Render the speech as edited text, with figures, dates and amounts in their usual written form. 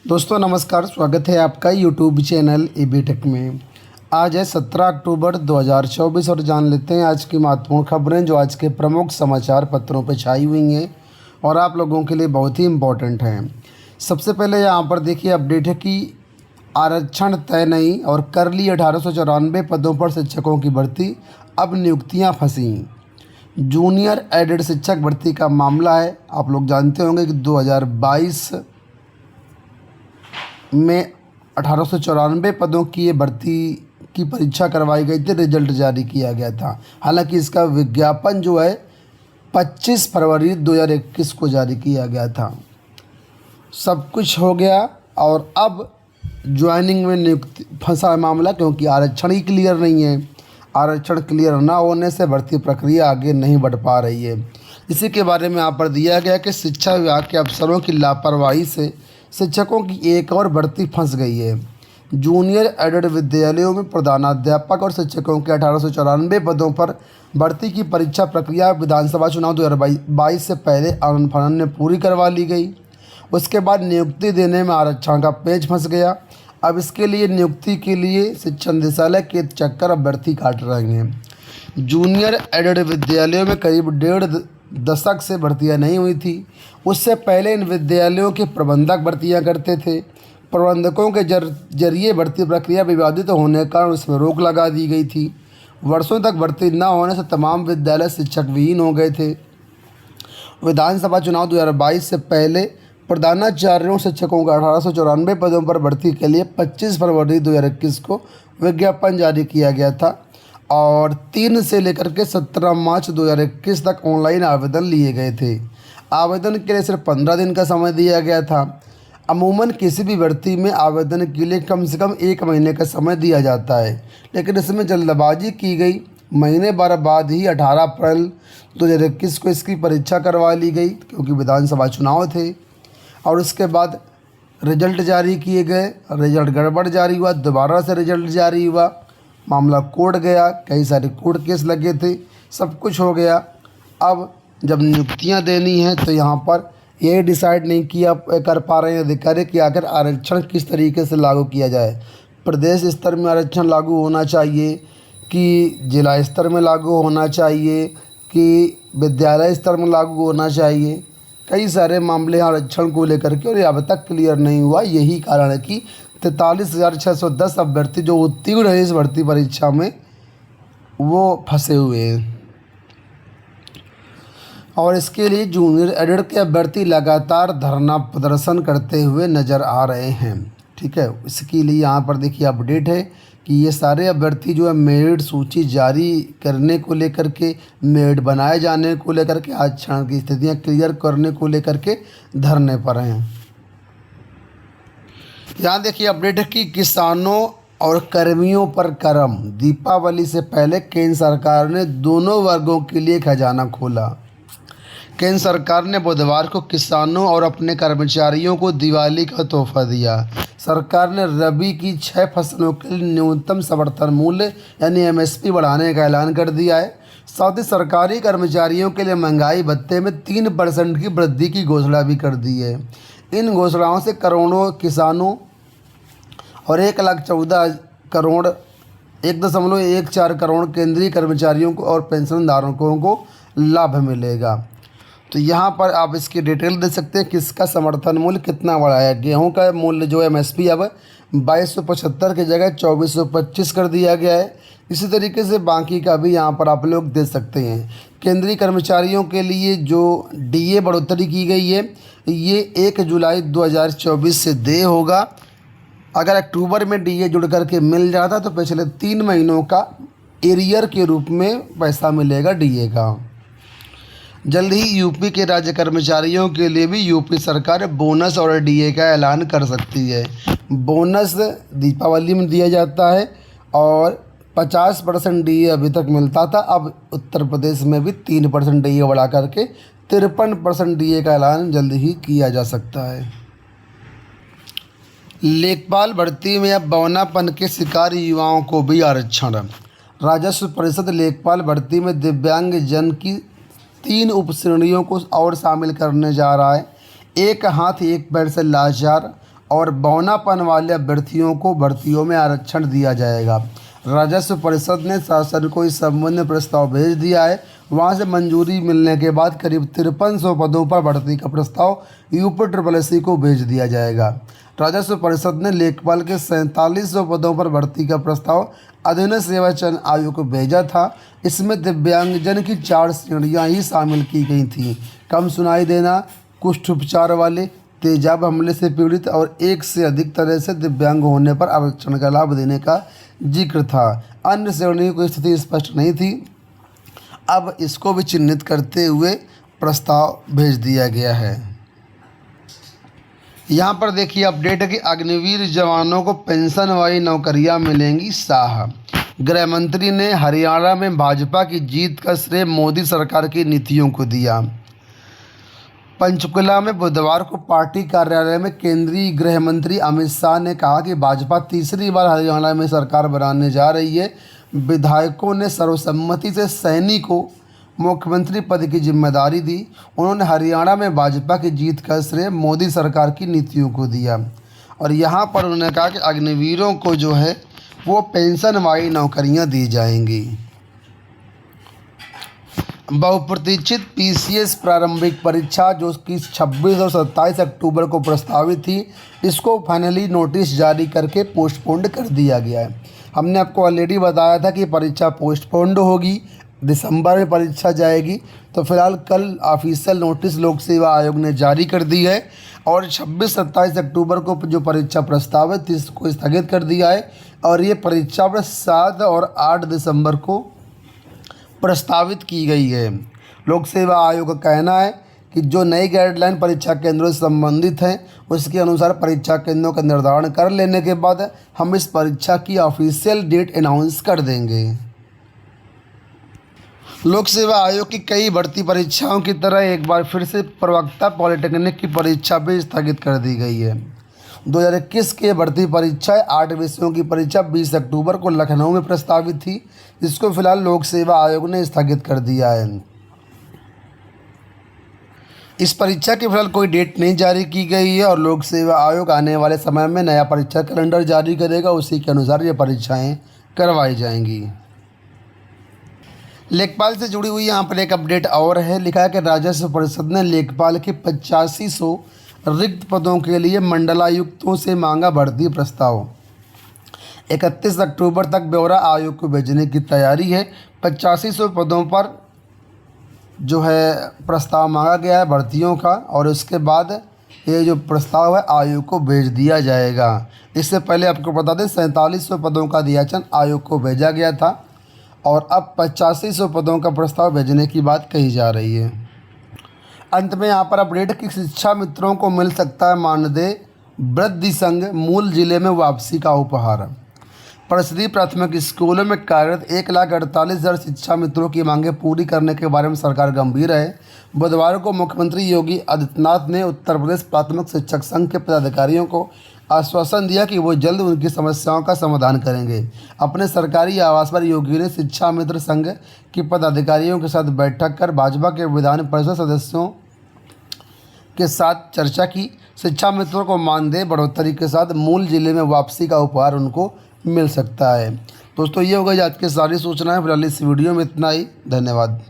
दोस्तों नमस्कार, स्वागत है आपका यूट्यूब चैनल एबी टेक में। आज है 17 अक्टूबर 2024 और जान लेते हैं आज की महत्वपूर्ण खबरें जो आज के प्रमुख समाचार पत्रों पर छाई हुई हैं और आप लोगों के लिए बहुत ही इम्पोर्टेंट हैं। सबसे पहले यहाँ पर देखिए अपडेट है कि आरक्षण तय नहीं और कर ली 1894 पदों पर शिक्षकों की भर्ती, अब नियुक्तियाँ फंसी। जूनियर एडेड शिक्षक भर्ती का मामला है। आप लोग जानते होंगे कि 2022 में 1894 पदों की ये भर्ती की परीक्षा करवाई गई थी, रिजल्ट जारी किया गया था। हालांकि इसका विज्ञापन जो है 25 फरवरी 2021 को जारी किया गया था। सब कुछ हो गया और अब ज्वाइनिंग में नियुक्ति फंसा है मामला, क्योंकि आरक्षण ही क्लियर नहीं है। आरक्षण क्लियर ना होने से भर्ती प्रक्रिया आगे नहीं बढ़ पा रही है। इसी के बारे में यहाँ पर दिया गया कि शिक्षा विभाग के अफसरों की लापरवाही से शिक्षकों की एक और भर्ती फंस गई है। जूनियर एडेड विद्यालयों में प्रधानाध्यापक और शिक्षकों के 1894 पदों पर भर्ती की परीक्षा प्रक्रिया विधानसभा चुनाव 2022 से पहले आनन फानन ने पूरी करवा ली गई। उसके बाद नियुक्ति देने में आरक्षण का पेच फंस गया। अब इसके लिए नियुक्ति के लिए शिक्षा निदेशालय के चक्कर अभ्यर्थी काट रहे हैं। जूनियर एडेड विद्यालयों में करीब 1.5 दशक से भर्तियां नहीं हुई थी। उससे पहले इन विद्यालयों के प्रबंधक भर्तियां करते थे। प्रबंधकों के जरिए भर्ती प्रक्रिया विवादित होने के कारण उसमें रोक लगा दी गई थी। वर्षों तक भर्ती न होने से तमाम विद्यालय शिक्षक विहीन हो गए थे। विधानसभा चुनाव 2022 से पहले प्रधानाचार्यों शिक्षकों का 1894 पदों पर भर्ती के लिए 25 फरवरी 2021 को विज्ञापन जारी किया गया था और 3 से लेकर के 17 मार्च 2021 तक ऑनलाइन आवेदन लिए गए थे। आवेदन के लिए सिर्फ 15 दिन का समय दिया गया था। अमूमन किसी भी भर्ती में आवेदन के लिए कम से कम 1 महीने का समय दिया जाता है, लेकिन इसमें जल्दबाजी की गई। महीने भर बाद ही 18 अप्रैल 2021 को इसकी परीक्षा करवा ली गई, क्योंकि विधानसभा चुनाव थे। और उसके बाद रिजल्ट जारी किए गए। रिजल्ट गड़बड़ जारी हुआ, दोबारा से रिजल्ट जारी हुआ, मामला कोर्ट गया, कई सारे कोर्ट केस लगे थे, सब कुछ हो गया। अब जब नियुक्तियां देनी हैं तो यहाँ पर ये डिसाइड नहीं किया कर पा रहे हैं अधिकारी कि आखिर आरक्षण किस तरीके से लागू किया जाए। प्रदेश स्तर में आरक्षण लागू होना चाहिए कि जिला स्तर में लागू होना चाहिए कि विद्यालय स्तर में लागू होना चाहिए। कई सारे मामले आरक्षण को लेकर के और ये अब तक क्लियर नहीं हुआ। यही कारण है कि 43,610 अभ्यर्थी जो उत्तीर्ण है इस भर्ती परीक्षा में वो फंसे हुए हैं। और इसके लिए जूनियर एडेड के अभ्यर्थी लगातार धरना प्रदर्शन करते हुए नज़र आ रहे हैं। ठीक है, इसके लिए यहाँ पर देखिए अपडेट है कि ये सारे अभ्यर्थी जो है मेरिट सूची जारी करने को लेकर के, मेरिट बनाए जाने को लेकर के, आरक्षण की स्थितियाँ क्लियर करने को लेकर के धरने पर हैं। यहाँ देखिए अपडेट है कि किसानों और कर्मियों पर करम। दीपावली से पहले केंद्र सरकार ने दोनों वर्गों के लिए खजाना खोला। केंद्र सरकार ने बुधवार को किसानों और अपने कर्मचारियों को दिवाली का तोहफा दिया। सरकार ने रबी की 6 फसलों के लिए न्यूनतम समर्थन मूल्य यानी एमएसपी बढ़ाने का ऐलान कर दिया है। साथ ही सरकारी कर्मचारियों के लिए महंगाई भत्ते में 3% की वृद्धि की घोषणा भी कर दी है। इन घोषणाओं से करोड़ों किसानों और 1,14 करोड़ 1.14 करोड़ केंद्रीय कर्मचारियों को और पेंशनधारकों को लाभ मिलेगा। तो यहाँ पर आप इसकी डिटेल दे सकते हैं कि इसका समर्थन मूल्य कितना बढ़ा है। गेहूँ का मूल्य जो एमएसपी अब 2275 की जगह 2425 कर दिया गया है। इसी तरीके से बाकी का भी यहाँ पर आप लोग दे सकते हैं। केंद्रीय कर्मचारियों के लिए जो डीए बढ़ोतरी की गई है ये 1 जुलाई 2024 से देय होगा। अगर अक्टूबर में डीए जुड़ करके मिल जाता तो पिछले 3 महीनों का एरियर के रूप में पैसा मिलेगा डीए का। जल्द ही यूपी के राज्य कर्मचारियों के लिए भी यूपी सरकार बोनस और डीए का ऐलान कर सकती है। बोनस दीपावली में दिया जाता है और 50% डीए अभी तक मिलता था। अब उत्तर प्रदेश में भी 3% डीए बढ़ा करके 53% डीए का ऐलान जल्द ही किया जा सकता है। लेखपाल भर्ती में अब बौनापन के शिकार युवाओं को भी आरक्षण। राजस्व परिषद लेखपाल भर्ती में दिव्यांग जन की 3 उपश्रेणियों को और शामिल करने जा रहा है। एक हाथ एक पैर से लाचार और बौनापन वाले अभ्यर्थियों को भर्तियों में आरक्षण दिया जाएगा। राजस्व परिषद ने शासन को इस संबंध में प्रस्ताव भेज दिया है। वहां से मंजूरी मिलने के बाद करीब 5300 पदों पर भर्ती का प्रस्ताव यूपीएससी को भेज दिया जाएगा। राजस्व परिषद ने लेखपाल के 4700 पदों पर भर्ती का प्रस्ताव अधीन सेवा चयन आयोग को भेजा था। इसमें दिव्यांगजन की 4 श्रेणियां ही शामिल की गई थीं। कम सुनाई देना, कुष्ठ उपचार वाले, तेजाब हमले से पीड़ित और एक से अधिक तरह से दिव्यांग होने पर आरक्षण का लाभ देने का जिक्र था। अन्य श्रेणियों की स्थिति स्पष्ट नहीं थी। अब इसको भी चिन्हित करते हुए प्रस्ताव भेज दिया गया है। यहाँ पर देखिए अपडेट है कि अग्निवीर जवानों को पेंशन वाली नौकरियाँ मिलेंगी। शाह गृह मंत्री ने हरियाणा में भाजपा की जीत का श्रेय मोदी सरकार की नीतियों को दिया। पंचकुला में बुधवार को पार्टी कार्यालय में केंद्रीय गृह मंत्री अमित शाह ने कहा कि भाजपा तीसरी बार हरियाणा में सरकार बनाने जा रही है। विधायकों ने सर्वसम्मति से सैनी को मुख्यमंत्री पद की जिम्मेदारी दी। उन्होंने हरियाणा में भाजपा की जीत का श्रेय मोदी सरकार की नीतियों को दिया और यहाँ पर उन्होंने कहा कि अग्निवीरों को जो है वो पेंशन वाली नौकरियाँ दी जाएंगी। बहुप्रतीक्षित पीसीएस प्रारंभिक परीक्षा जो कि 26 और 27 अक्टूबर को प्रस्तावित थी, इसको फाइनली नोटिस जारी करके पोस्टपोन्ड कर दिया गया है। हमने आपको ऑलरेडी बताया था कि परीक्षा पोस्टपोन्ड होगी, दिसंबर में परीक्षा जाएगी। तो फिलहाल कल ऑफिशियल नोटिस लोक सेवा आयोग ने जारी कर दी है और 26-27 अक्टूबर को जो परीक्षा प्रस्तावित थी इसको स्थगित कर दिया है और ये परीक्षा 7 और 8 दिसंबर को प्रस्तावित की गई है। लोक सेवा आयोग का कहना है कि जो नई गाइडलाइन परीक्षा केंद्रों से संबंधित हैं उसके अनुसार परीक्षा केंद्रों का निर्धारण कर लेने के बाद हम इस परीक्षा की ऑफिशियल डेट अनाउंस कर देंगे। लोक सेवा आयोग की कई भर्ती परीक्षाओं की तरह एक बार फिर से प्रवक्ता पॉलिटेक्निक की परीक्षा भी स्थगित कर दी गई है। 2021 के भर्ती परीक्षा 8 विषयों की परीक्षा 20 अक्टूबर को लखनऊ में प्रस्तावित थी, जिसको फिलहाल लोक सेवा आयोग ने स्थगित कर दिया है। इस परीक्षा की फिलहाल कोई डेट नहीं जारी की गई है और लोक सेवा आयोग आने वाले समय में नया परीक्षा कैलेंडर जारी करेगा, उसी के अनुसार ये परीक्षाएं करवाई जाएंगी। लेखपाल से जुड़ी हुई यहाँ पर एक अपडेट और है। लिखा है कि राजस्व परिषद ने लेखपाल के 8500 रिक्त पदों के लिए मंडलायुक्तों से मांगा भर्ती प्रस्ताव। 31 अक्टूबर तक ब्यौरा आयोग को भेजने की तैयारी है। 8500 पदों पर जो है प्रस्ताव मांगा गया है भर्तियों का और उसके बाद ये जो प्रस्ताव है आयोग को भेज दिया जाएगा। इससे पहले आपको बता दें 4700 पदों का दियाचन आयोग को भेजा गया था और अब 8500 पदों का प्रस्ताव भेजने की बात कही जा रही है। अंत में यहाँ पर अपडेट कि शिक्षा मित्रों को मिल सकता है मानदेय, वृद्धि संघ मूल जिले में वापसी का उपहार। परिषदीय प्राथमिक स्कूलों में कार्यरत 1,48,000 शिक्षा मित्रों की मांगें पूरी करने के बारे में सरकार गंभीर है। बुधवार को मुख्यमंत्री योगी आदित्यनाथ ने उत्तर प्रदेश प्राथमिक शिक्षक संघ के पदाधिकारियों को आश्वासन दिया कि वो जल्द उनकी समस्याओं का समाधान करेंगे। अपने सरकारी आवास पर योगी ने शिक्षा मित्र संघ के पदाधिकारियों के साथ बैठक कर भाजपा के विधान परिषद सदस्यों के साथ चर्चा की। शिक्षा मित्रों को मानदेय बढ़ोतरी के साथ मूल जिले में वापसी का उपहार उनको मिल सकता है। दोस्तों ये हो गई आज की सारी सूचनाएं। फिलहाल इस वीडियो में इतना ही। धन्यवाद।